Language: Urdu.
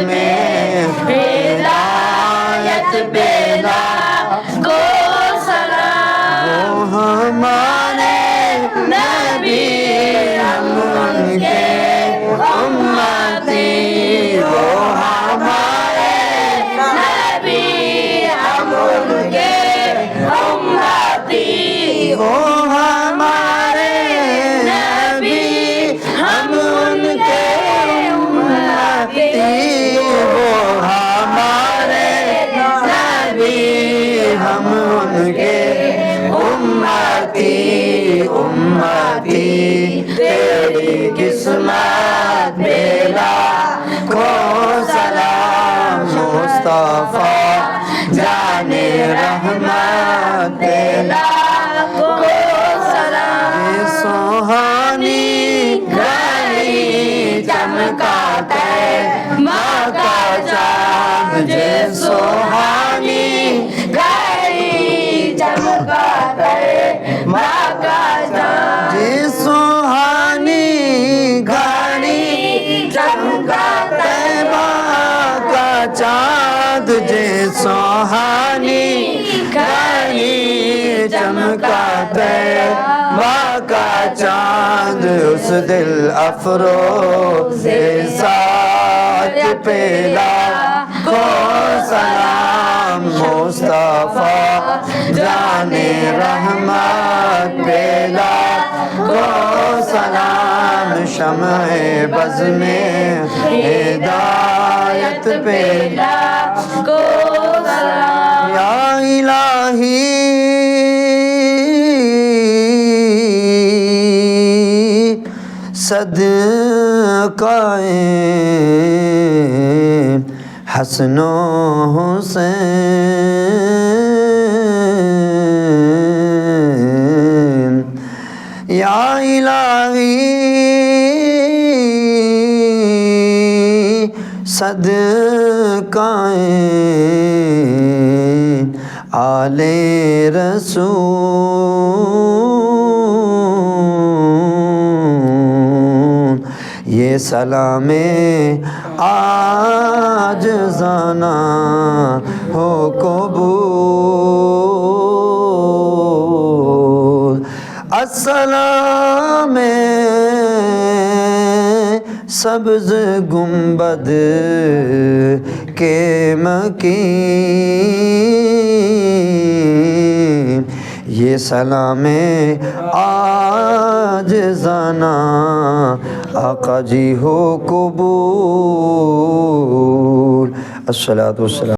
میں ہدایت پہ لاکھوں سلام۔ وہ ہمارے نبی ہم ان کے امتی، وہ ہمارے نبی ہم ان کے امتی، وہ ہمارے نبی ہم ان کے امتی، وہ ہمارے نبی ہم ان کے امتی۔ امتی تیری قسمت پہ لاکھوں سلام، مصطفیٰ جان رحمت پہ لاکھوں سلام۔ یہ سوہانی گھڑی چمکاتا ہے ماں کا چاند، یہ سوہانی گھڑی چمکاتا ہے ماں کا چاند، یہ سوہانی گھڑی چمکاتا ہے ماں کا چاند، یہ سوہانی گھڑی چمکاتا ہے ماں کا چاند۔ اس دل افروز ذات پہ لاکھوں سلام، مصطفیٰ جان رحمت پہ لاکھوں سلام۔ شمع بز میں ہدایت پہ لاکھوں سلام۔ یا الہی صدقہ حسن و حسین، یا الہی صدقہ آل رسول، یہ سلام عاجزانہ ہو قبول۔ السلام سبز گنبد کے مکین، یہ سلام عاجزانہ آقا جی ہو قبول۔ الصلاۃ والسلام۔